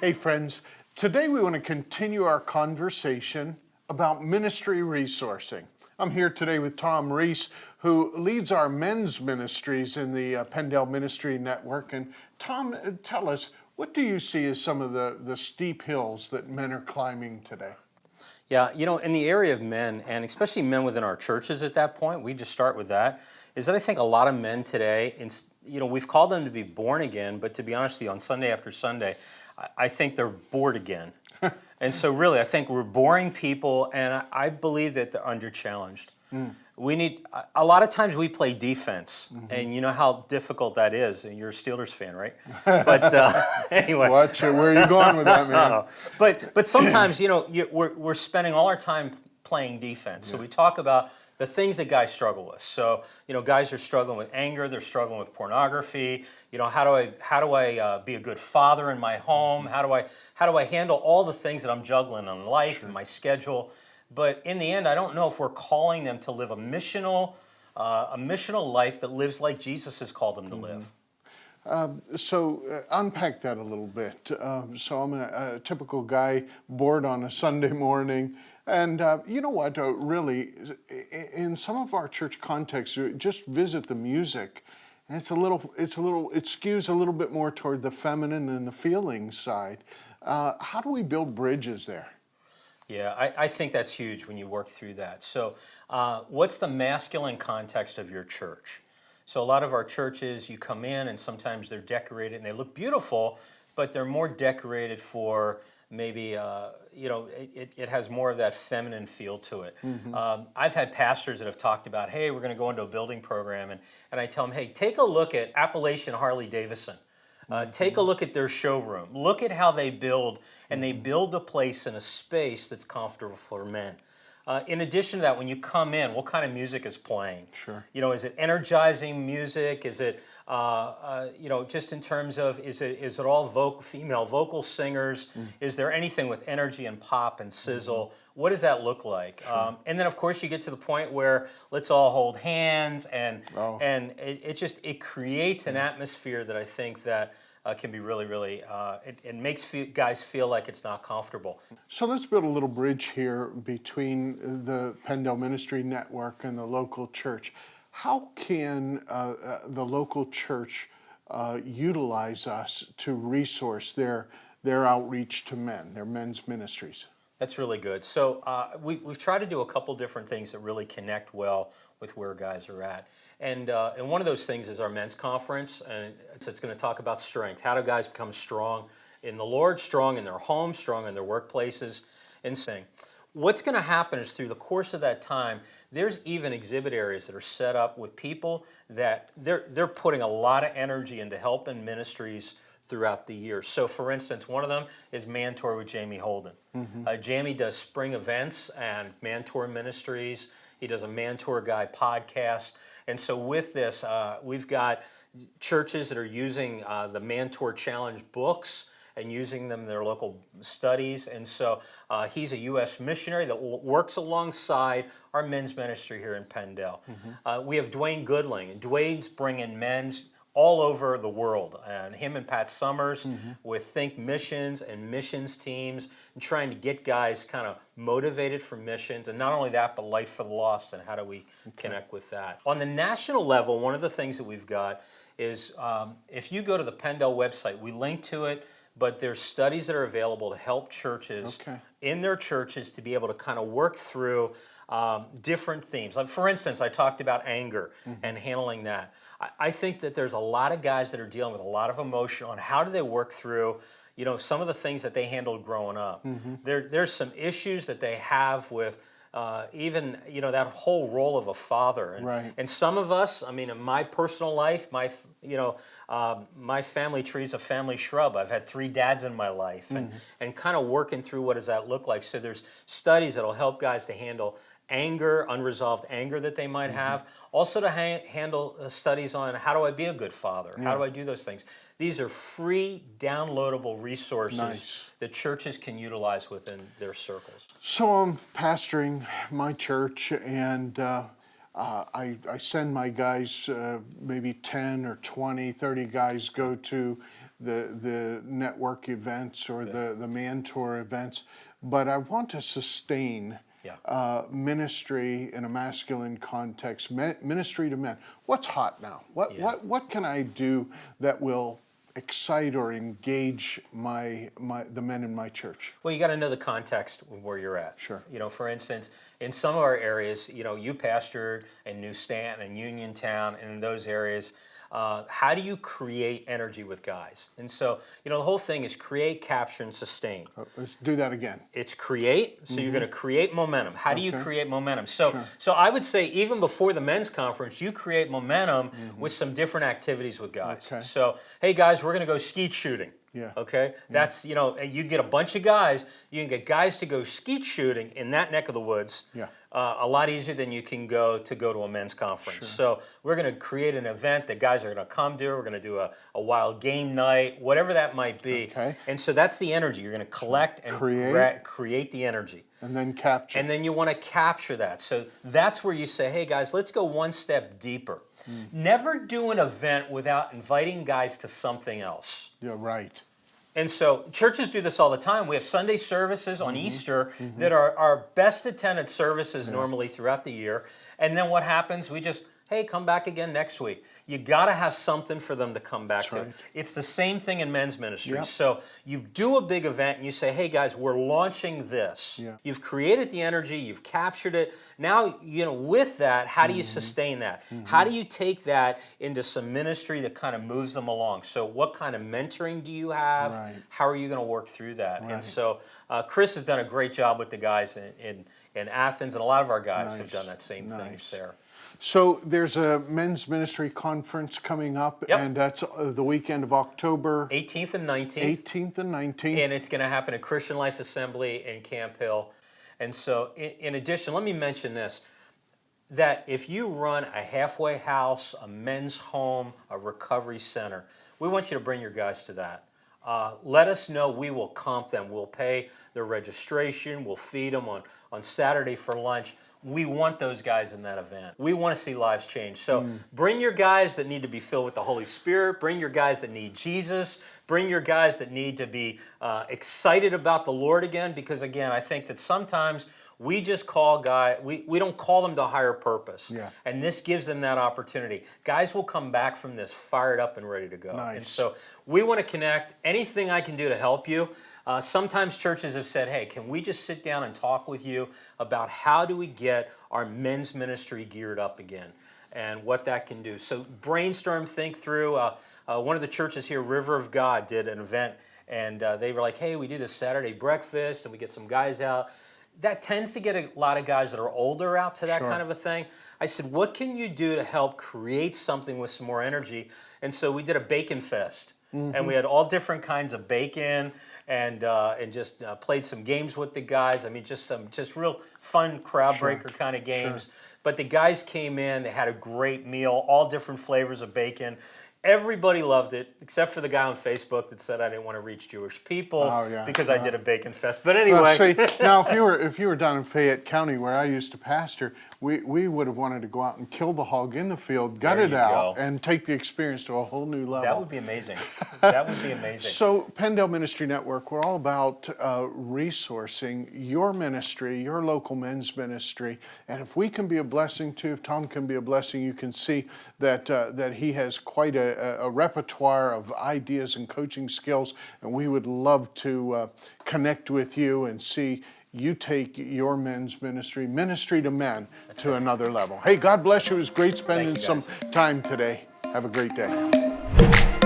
Hey friends, today we want to continue our conversation about ministry resourcing. I'm here today with Tom Rees, who leads our men's ministries in the PennDel Ministry Network. And Tom, tell us, what do you see as some of the steep hills that men are climbing today? Yeah, in the area of men, and especially men within our churches at that point, we just start with that, is that I think a lot of men today, we've called them to be born again, but to be honest with you, on Sunday after Sunday, I think they're bored again. And so really, I think we're boring people, and I believe that they're under-challenged. We need, a lot of times we play defense, and you know how difficult that is, and you're a Steelers fan, right? But anyway. Watch it, where are you going with that, man? But sometimes, we're spending all our time playing defense. So we talk about the things that guys struggle with. So, guys are struggling with anger, they're struggling with pornography. How do I be a good father in my home? How do I handle all the things that I'm juggling in life and my schedule? But in the end, I don't know if we're calling them to live a missional life that lives like Jesus has called them to live. So unpack that a little bit. So I'm a typical guy, bored on a Sunday morning. And you know what, really, in some of our church contexts, just visit the music. And it skews a little bit more toward the feminine and the feeling side. How do we build bridges there? Yeah, I think that's huge when you work through that. So what's the masculine context of your church? So a lot of our churches, you come in and sometimes they're decorated and they look beautiful, but they're more decorated for maybe, it has more of that feminine feel to it. I've had pastors that have talked about, hey, we're going to go into a building program, and I tell them, hey, take a look at Appalachian Harley-Davidson. Take a look at their showroom. Look at how they build, and they build a place and a space that's comfortable for men. In addition to that, when you come in, what kind of music is playing? Sure. Is it energizing music? Is it, just in terms of, is it all female vocal singers? Is there anything with energy and pop and sizzle? What does that look like? Sure. And then, of course, you get to the point where let's all hold hands, and it creates an atmosphere that I think that can be really, really, it makes guys feel like it's not comfortable. So let's build a little bridge here between the PennDel Ministry Network and the local church. How can the local church utilize us to resource their outreach to men, their men's ministries? That's really good. So we've tried to do a couple different things that really connect well with where guys are at. And one of those things is our men's conference, and it's going to talk about strength. How do guys become strong in the Lord, strong in their homes, strong in their workplaces, and sing. What's going to happen is through the course of that time, there's even exhibit areas that are set up with people that they're putting a lot of energy into helping ministries throughout the year. So for instance, one of them is Mentor with Jamie Holden. Jamie does spring events and Mentor ministries. He does a Mentor Guy podcast. And so with this, we've got churches that are using the Mentor Challenge books and using them in their local studies. And so he's a U.S. missionary that works alongside our men's ministry here in PennDel. We have Dwayne Goodling, and Dwayne's bringing men's all over the world, and him and Pat Summers with Think Missions and missions teams, and trying to get guys kind of motivated for missions, and not only that, but Life for the Lost, and how do we connect with that. On the national level, one of the things that we've got is if you go to the PennDel website, we link to it, but there's studies that are available to help churches in their churches to be able to kind of work through different themes. Like for instance, I talked about anger and handling that. I think that there's a lot of guys that are dealing with a lot of emotion on how do they work through some of the things that they handled growing up. There's some issues that they have with even that whole role of a father, and some of us, I mean, in my personal life, my family tree is a family shrub. I've had 3 dads in my life, and kind of working through what does that look like. So there's studies that'll help guys to handle anger, unresolved anger that they might have. Also to handle studies on how do I be a good father? How do I do those things? These are free, downloadable resources that churches can utilize within their circles. So I'm pastoring my church, and I send my guys, maybe 10 or 20, 30 guys go to the network events or the man tour events, but I want to sustain ministry in a masculine context, ministry to men. What's hot now? What can I do that will excite or engage the men in my church? Well, you got to know the context of where you're at. Sure. For instance, in some of our areas, you pastored in New Stanton and Uniontown, and in those areas, how do you create energy with guys? And so, the whole thing is create, capture, and sustain. Let's do that again. It's create, so you're going to create momentum. How do you create momentum? So I would say even before the men's conference, you create momentum with some different activities with guys. Okay. So, hey guys, we're going to go skeet shooting. Yeah. Okay. That's you get a bunch of guys. You can get guys to go skeet shooting in that neck of the woods. Yeah. A lot easier than you can go to a men's conference. So we're going to create an event that guys are going to come to. We're going to do a wild game night, whatever that might be. Okay. And so that's the energy. You're going to collect and create the energy. And then capture. And then you want to capture that. So that's where you say, hey guys, let's go one step deeper. Never do an event without inviting guys to something else. Yeah, right. And so churches do this all the time. We have Sunday services on Easter that are our best attended services normally throughout the year. And then what happens? We just, hey, come back again next week. You got to have something for them to come back to. Right. It's the same thing in men's ministry. Yep. So you do a big event and you say, hey guys, we're launching this. Yeah. You've created the energy, you've captured it. Now, with that, how do you sustain that? How do you take that into some ministry that kind of moves them along? So what kind of mentoring do you have? Right. How are you going to work through that? Right. And so Chris has done a great job with the guys in Athens, and a lot of our guys have done that same thing there. So there's a men's ministry conference coming up, and that's the weekend of October 18th and 19th. 18th and 19th. And it's going to happen at Christian Life Assembly in Camp Hill. And so in addition, let me mention this, that if you run a halfway house, a men's home, a recovery center, we want you to bring your guys to that. Let us know. We will comp them. We'll pay their registration. We'll feed them on Saturday for lunch. We want those guys in that event. We want to see lives change. So bring your guys that need to be filled with the Holy Spirit. Bring your guys that need Jesus. Bring your guys that need to be excited about the Lord again. Because again, I think that sometimes we just call guys, we don't call them to higher purpose. Yeah. And this gives them that opportunity. Guys will come back from this fired up and ready to go. Nice. And so we want to connect. Anything I can do to help you. Sometimes churches have said, hey, can we just sit down and talk with you about how do we get our men's ministry geared up again and what that can do. So brainstorm, think through. One of the churches here, River of God, did an event, and they were like, hey, we do this Saturday breakfast and we get some guys out. That tends to get a lot of guys that are older out to that kind of a thing. I said, what can you do to help create something with some more energy? And so we did a bacon fest. And we had all different kinds of bacon and just played some games with the guys. I mean, just real fun crowd breaker kind of games. But the guys came in, they had a great meal, all different flavors of bacon. Everybody loved it, except for the guy on Facebook that said I didn't want to reach Jewish people because I did a bacon fest. But anyway. Well, see, now, if you were down in Fayette County where I used to pastor, we would have wanted to go out and kill the hog in the field, gut it out, and take the experience to a whole new level. That would be amazing. That would be amazing. So, PennDel Ministry Network, we're all about resourcing your ministry, your local men's ministry, and if we can be a blessing to, if Tom can be a blessing, you can see that that he has quite a repertoire of ideas and coaching skills, and we would love to connect with you and see you take your men's ministry to men, to another level. Hey, God bless you. It was great spending some time today. Have a great day.